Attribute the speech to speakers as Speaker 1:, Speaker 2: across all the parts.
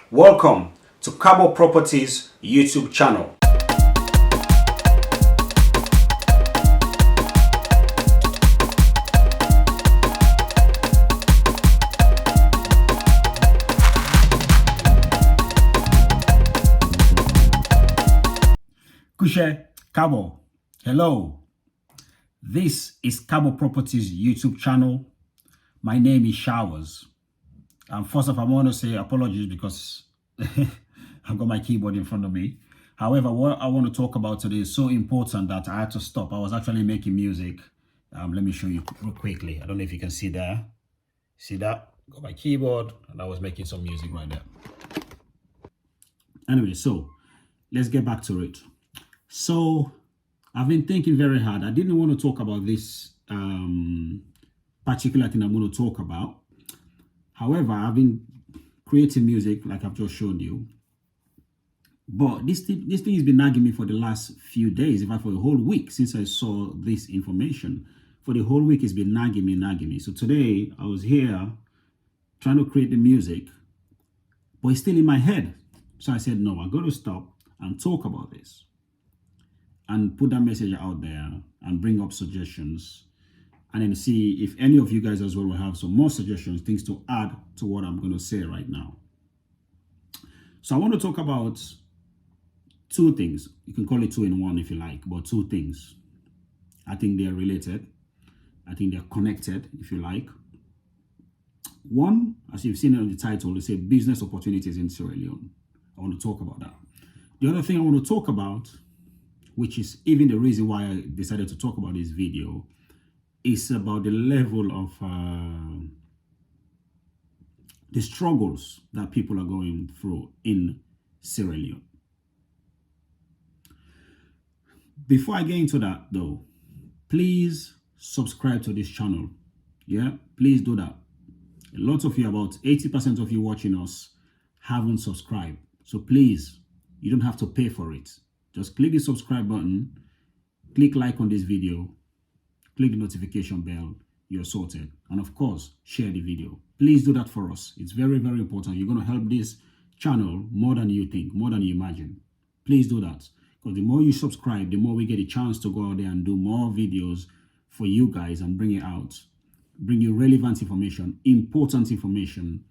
Speaker 1: Welcome to KaborProperties YouTube channel. Kushe, Kabor. Hello. This is KaborProperties YouTube channel. My name is Showers. And first of all, I want to say apologies because I've got my keyboard in front of me. However, what I want to talk about today is so important that I had to stop. I was actually making music. Let me show you real quickly. I don't know if you can see there. See that? Got my keyboard and I was making some music right there. Anyway, so let's get back to it. So I've been thinking very hard. I didn't want to talk about this particular thing I'm going to talk about. However, I've been creating music like I've just shown you. But this thing has been nagging me for the last few days, in fact for a whole week since I saw this information. For the whole week it's been nagging me. So today I was here trying to create the music, but it's still in my head. So I said, no, I'm going to stop and talk about this and put that message out there and bring up suggestions, and then see if any of you guys as well will have some more suggestions, things to add to what I'm going to say right now. So I want to talk about two things. You can call it two in one if you like, but two things. I think they are related. I think they're connected, if you like. One, as you've seen on the title, they say business opportunities in Sierra Leone. I want to talk about that. The other thing I want to talk about, which is even the reason why I decided to talk about this video, is about the level of the struggles that people are going through in Sierra Leone. Before I get into that though, please subscribe to this channel. Yeah, please do that. A lot of you, about 80% of you watching us, haven't subscribed. So please, you don't have to pay for it. Just click the subscribe button, click like on this video, click the notification bell, you're sorted. And of course, share the video. Please do that for us. It's very, very important. You're going to help this channel more than you think, more than you imagine. Please do that. Because the more you subscribe, the more we get a chance to go out there and do more videos for you guys and bring it out. Bring you relevant information, important information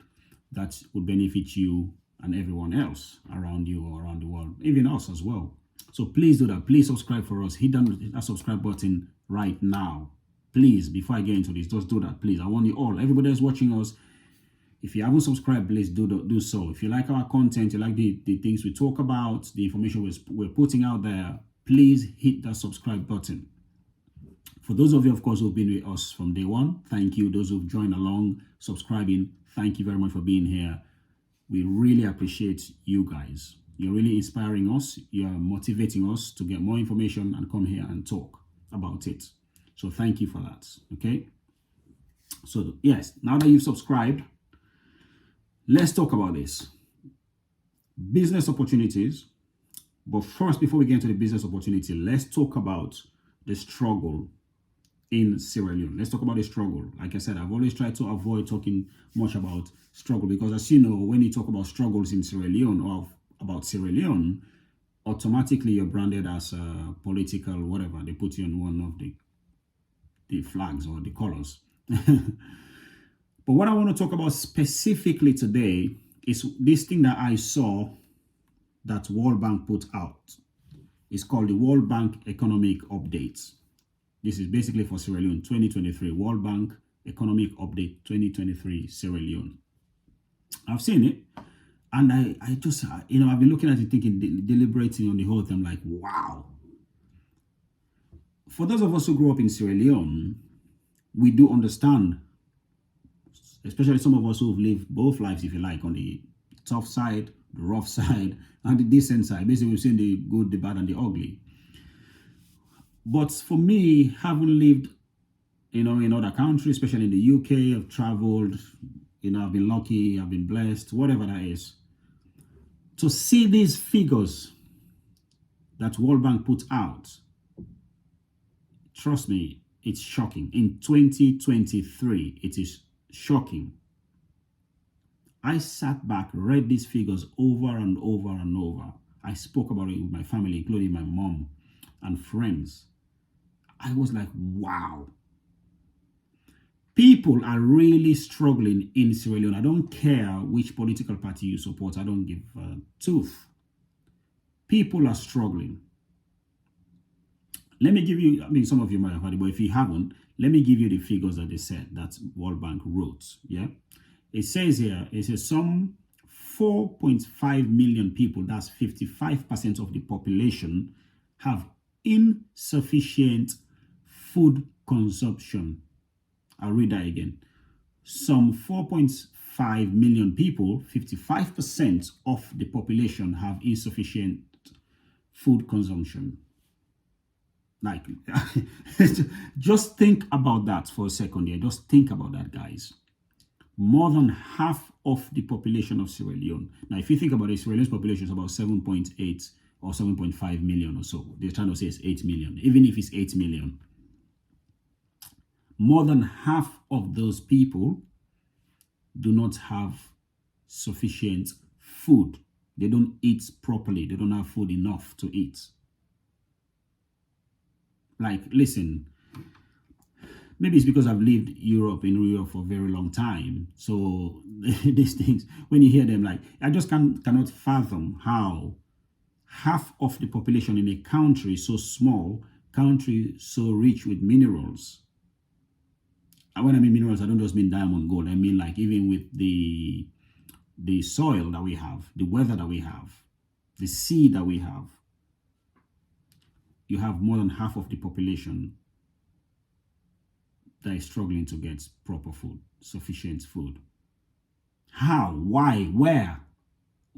Speaker 1: that would benefit you and everyone else around you or around the world, even us as well. So please do that. Please subscribe for us. Hit that subscribe button right now. Please, before I get into this, just do that, please. I want you all, everybody that's watching us, if you haven't subscribed, please do so. If you like our content, you like the things we talk about, the information we're putting out there, please hit that subscribe button. For those of you, of course, who've been with us from day one, thank you. Those who've joined along, subscribing, thank you very much for being here. We really appreciate you guys. You're really inspiring us. You're motivating us to get more information and come here and talk about it. So thank you for that. Okay. So yes, now that you've subscribed, let's talk about this. Business opportunities. But first, before we get into the business opportunity, let's talk about the struggle in Sierra Leone. Let's talk about the struggle. Like I said, I've always tried to avoid talking much about struggle because, as you know, when you talk about struggles in Sierra Leone or about Sierra Leone, automatically you're branded as political, whatever. They put you on one of the flags or the colors. But what I want to talk about specifically today is this thing that I saw that World Bank put out. It's called the World Bank Economic Updates. This is basically for Sierra Leone 2023. World Bank Economic Update 2023 Sierra Leone. I've seen it. And I just, I've been looking at it thinking, deliberating on the whole thing, like, wow. For those of us who grew up in Sierra Leone, we do understand, especially some of us who've lived both lives, if you like, on the tough side, the rough side, and the decent side. Basically, we've seen the good, the bad, and the ugly. But for me, having lived, in other countries, especially in the UK, I've traveled, I've been lucky, I've been blessed, whatever that is. To see these figures that World Bank put out, trust me, it's shocking. In 2023, it is shocking. I sat back, read these figures over and over and over. I spoke about it with my family, including my mom and friends. I was like, wow. People are really struggling in Sierra Leone. I don't care which political party you support. I don't give a tooth. People are struggling. Let me give you, I mean, some of you might have heard it, but if you haven't, let me give you the figures that they said that World Bank wrote. Yeah. It says here, it says some 4.5 million people, that's 55% of the population, have insufficient food consumption. I'll read that again. Some 4.5 million people, 55% of the population, have insufficient food consumption. Like, just think about that for a second here. Just think about that, guys. More than half of the population of Sierra Leone. Now, if you think about it, Sierra Leone's population is about 7.8 or 7.5 million or so. They're trying to say it's 8 million. Even if it's 8 million, more than half of those people do not have sufficient food. They don't eat properly. They don't have food enough to eat. Like, listen, maybe it's because I've lived in Europe for a very long time. So these things, when you hear them, like, I just cannot fathom how half of the population in a country so small, country so rich with minerals. And when I mean minerals, I don't just mean diamond, gold. I mean, like, even with the soil that we have, the weather that we have, the sea that we have, you have more than half of the population that is struggling to get proper food, sufficient food. How? Why? Where?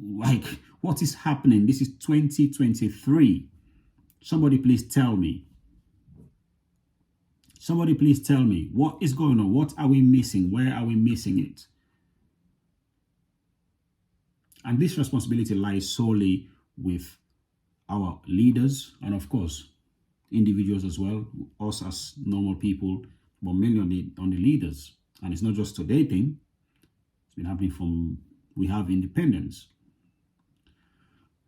Speaker 1: Like, what is happening? This is 2023. Somebody please tell me. Somebody please tell me. What is going on? What are we missing? Where are we missing it? And this responsibility lies solely with our leaders and, of course, individuals as well, us as normal people, but mainly on the leaders. And it's not just today thing. It's been happening from we have independence.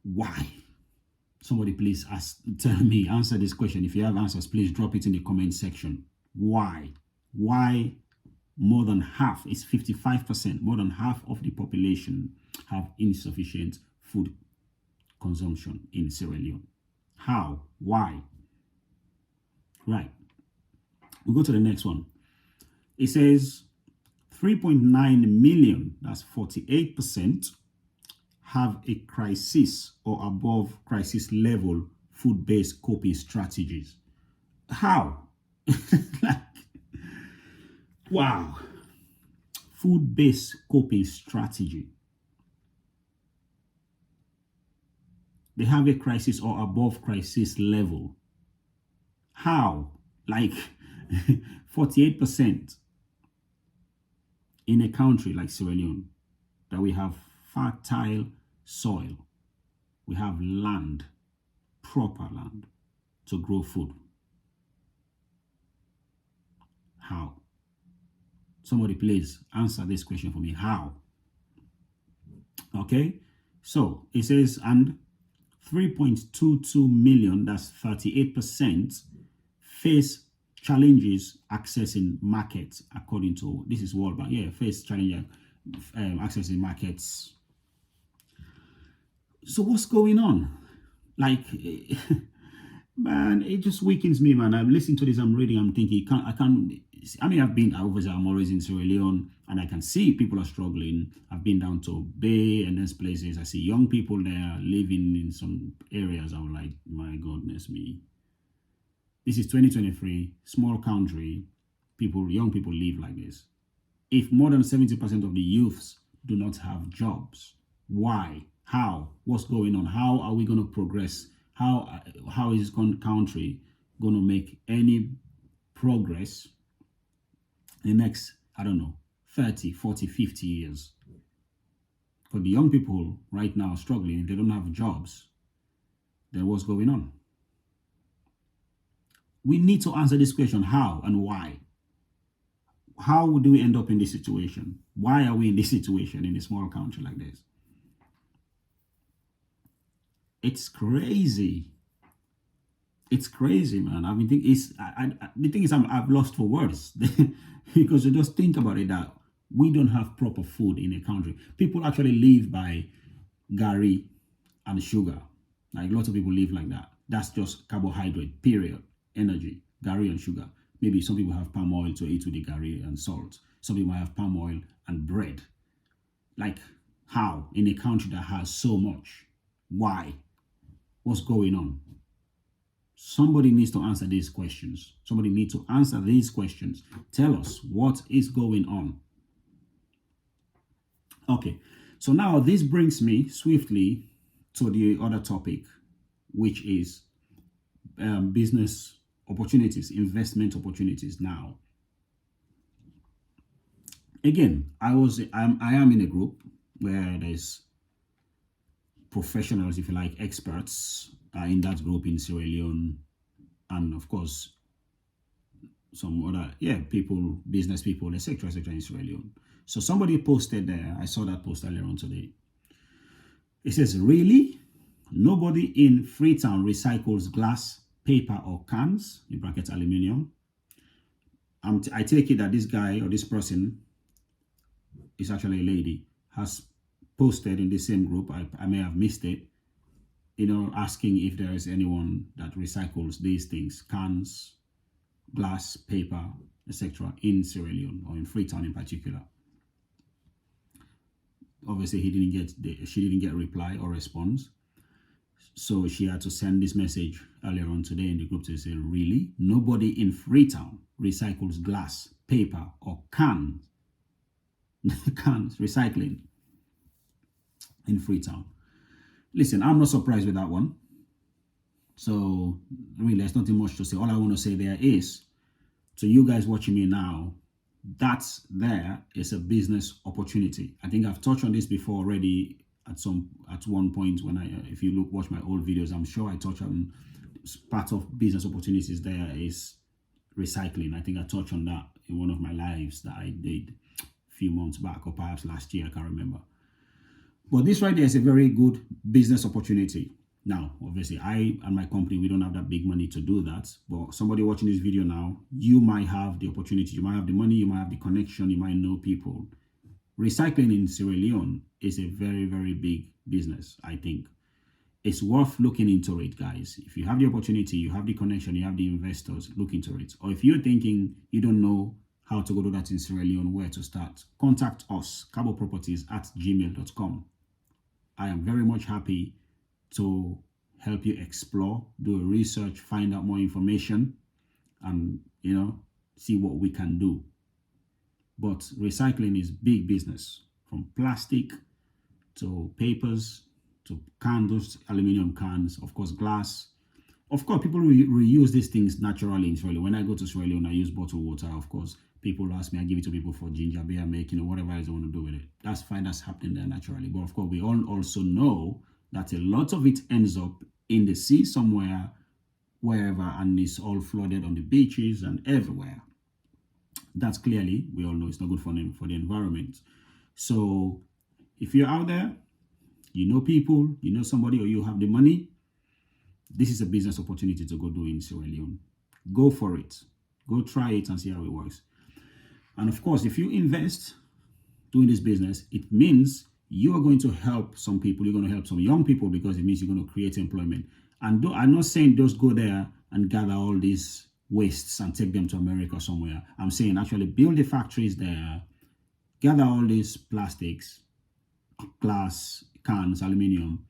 Speaker 1: Why? Somebody please answer this question. If you have answers, please drop it in the comment section. Why? Why more than half, it's 55%, more than half of the population have insufficient food consumption in Sierra Leone? How? Why? Right. We'll go to the next one. It says 3.9 million, that's 48%, have a crisis or above crisis level food-based coping strategies. How? Like, wow. Food-based coping strategy. They have a crisis or above crisis level. How? Like 48% in a country like Sierra Leone, that we have fertile soil, we have land, proper land to grow food. How? Somebody please answer this question for me. How? Okay, so it says, and 3.22 million, that's 38%, face challenges accessing markets, according to, this is World Bank. Yeah, face challenge accessing markets. So what's going on? Like, man, it just weakens me, man. I'm listening to this, I'm reading, I'm thinking, I mean, I'm always in Sierra Leone, and I can see people are struggling. I've been down to Bay and those places. I see young people there living in some areas. I'm like, my goodness me. This is 2023, small country, young people live like this. If more than 70% of the youths do not have jobs, why? How? What's going on? How are we going to progress? How is this country going to make any progress in the next, I don't know, 30, 40, 50 years? Because the young people right now are struggling. If they don't have jobs, then what's going on? We need to answer this question, how and why? how do we end up in this situation? Why are we in this situation in a small country like this? It's crazy. It's crazy, man. I mean, the thing is, I've lost for words because you just think about it that we don't have proper food in a country. People actually live by gari and sugar. Like lots of people live like that. That's just carbohydrate, period. Energy, gari and sugar. Maybe some people have palm oil to eat with the gari and salt. Some people have palm oil and bread. Like how in a country that has so much? Why? What's going on? Somebody needs to answer these questions. Somebody needs to answer these questions. Tell us what is going on. Okay, so now this brings me swiftly to the other topic, which is business opportunities, investment opportunities. Now, again, I am in a group where there's professionals, if you like, experts in that group in Sierra Leone, and of course some other people, business people, etc., etc. in Sierra Leone. So somebody posted there. I saw that post earlier on today. It says, "Really, nobody in Freetown recycles glass, paper, or cans (in brackets aluminium)." I take it that this guy or this person is actually a lady, has posted in the same group. I may have missed it, asking if there is anyone that recycles these things, cans, glass, paper, etc. in Sierra Leone or in Freetown in particular. Obviously, she didn't get a reply or response. So she had to send this message earlier on today in the group to say, "Really? Nobody in Freetown recycles glass, paper, or cans." Cans, recycling in Freetown. Listen, I'm not surprised with that one. So really, there's nothing much to say. All I want to say there is, to you guys watching me now, that's there is a business opportunity. I think I've touched on this before already at one point when if you watch my old videos, I'm sure I touched on part of business opportunities. There is recycling. I think I touched on that in one of my lives that I did a few months back, or perhaps last year, I can't remember. But this right there is a very good business opportunity. Now, obviously, I and my company, we don't have that big money to do that. But somebody watching this video now, you might have the opportunity. You might have the money. You might have the connection. You might know people. Recycling in Sierra Leone is a very, very big business, I think. It's worth looking into it, guys. If you have the opportunity, you have the connection, you have the investors, look into it. Or if you're thinking you don't know how to go do that in Sierra Leone, where to start, contact us, KaborProperties@gmail.com. I am very much happy to help you explore, do a research, find out more information, and see what we can do. But recycling is big business, from plastic to papers to candles, aluminium cans, of course glass. Of course, people reuse these things naturally in Sierra Leone. When I go to Sierra Leone, I use bottled water. Of course, people ask me, I give it to people for ginger beer making or whatever else they want to do with it. That's fine, that's happening there naturally. But of course, we all also know that a lot of it ends up in the sea somewhere, wherever, and it's all flooded on the beaches and everywhere. That's clearly, we all know it's not good for the environment. So if you're out there, you know people, you know somebody, or you have the money, this is a business opportunity to go do in Sierra Leone. Go for it. Go try it and see how it works. And of course, if you invest doing this business, it means you are going to help some people. You're going to help some young people, because it means you're going to create employment. And I'm not saying just go there and gather all these wastes and take them to America or somewhere. I'm saying actually build the factories there, gather all these plastics, glass, cans, aluminium,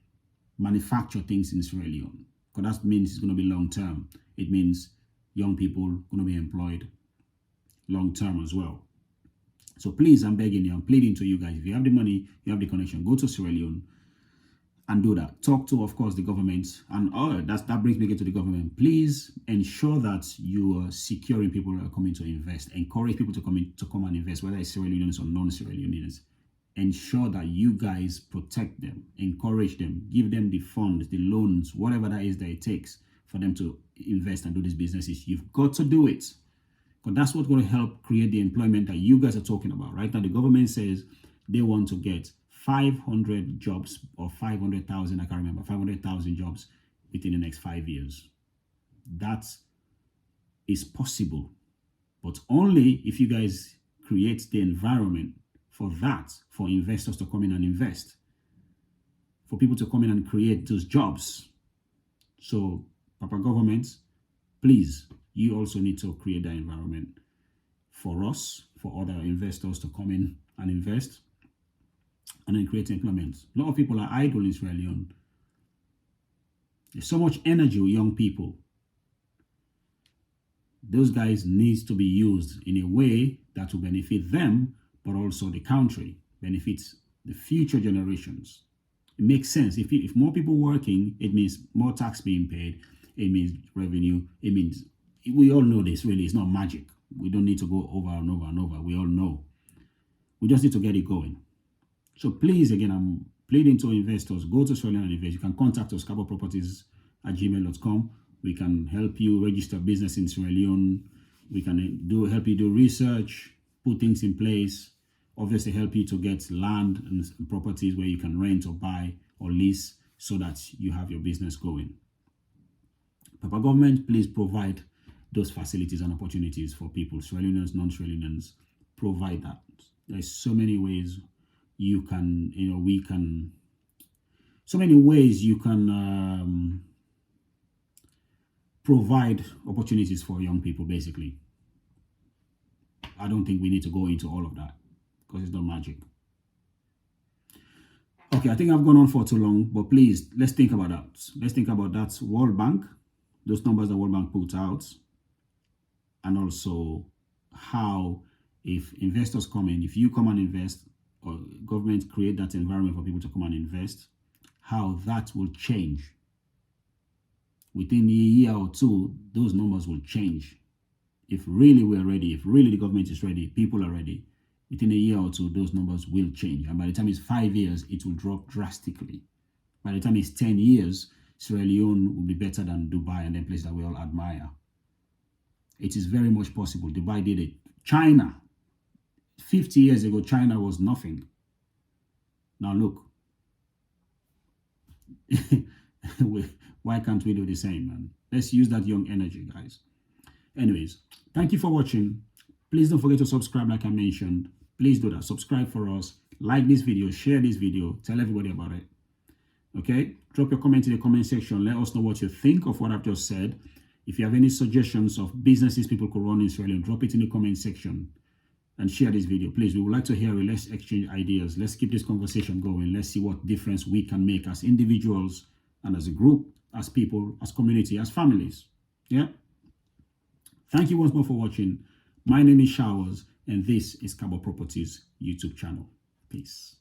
Speaker 1: manufacture things in Sierra Leone. Because that means it's going to be long term. It means young people are going to be employed long term as well. So please, I'm begging you, I'm pleading to you guys, if you have the money, you have the connection, go to Sierra Leone and do that. Talk to, of course, the government. And that brings me to the government. Please ensure that you are securing people who are coming to invest. Encourage people to come and invest, whether it's Sierra Leoneans or non-Sierra Leoneans. Ensure that you guys protect them, encourage them, give them the funds, the loans, whatever that is that it takes for them to invest and do these businesses. You've got to do it. Because that's what's going to help create the employment that you guys are talking about. Right now, the government says they want to get 500 jobs or 500,000, I can't remember, 500,000 jobs within the next 5 years. That is possible, but only if you guys create the environment for that, for investors to come in and invest, for people to come in and create those jobs. So, Papa government, please, you also need to create that environment for us, for other investors to come in and invest, and then create employment. A lot of people are idle in Sierra Leone. There's so much energy with young people. Those guys need to be used in a way that will benefit them, but also the country, benefits the future generations. It makes sense. If more people working, it means more tax being paid. It means revenue. It means, we all know this, really. It's not magic. We don't need to go over and over and over. We all know. We just need to get it going. So please, again, I'm pleading to investors, go to Sierra Leone and invest. You can contact us, KaborProperties@gmail.com. We can help you register business in Sierra Leone. We can help you do research, put things in place, obviously help you to get land and properties where you can rent or buy or lease so that you have your business going. Papa government, please provide those facilities and opportunities for people, Sierra Leoneans, non-Sierra Leoneans. Provide that. There's so many ways you can, so many ways you can provide opportunities for young people, basically. I don't think we need to go into all of that because it's not magic. Okay, I think I've gone on for too long, but please, let's think about that. Let's think about that World Bank, those numbers that World Bank put out, and also how if investors come in, if you come and invest, or government create that environment for people to come and invest, how that will change. Within a year or two, those numbers will change. If really we're ready, if really the government is ready, people are ready, within a year or two, those numbers will change. And by the time it's 5 years, it will drop drastically. By the time it's 10 years, Sierra Leone will be better than Dubai and then places that we all admire. It is very much possible. Dubai did it. China, 50 years ago, China was nothing. Now look. Why can't we do the same, man? Let's use that young energy, guys. Anyways, thank you for watching. Please don't forget to subscribe like I mentioned. Please do that. Subscribe for us. Like this video. Share this video. Tell everybody about it. Okay? Drop your comment in the comment section. Let us know what you think of what I've just said. If you have any suggestions of businesses people could run in Sierra Leone, drop it in the comment section and share this video. Please, we would like to hear it. Let's exchange ideas. Let's keep this conversation going. Let's see what difference we can make as individuals and as a group, as people, as community, as families. Yeah? Thank you once more for watching. My name is Showers, and this is KaborProperties YouTube channel. Peace.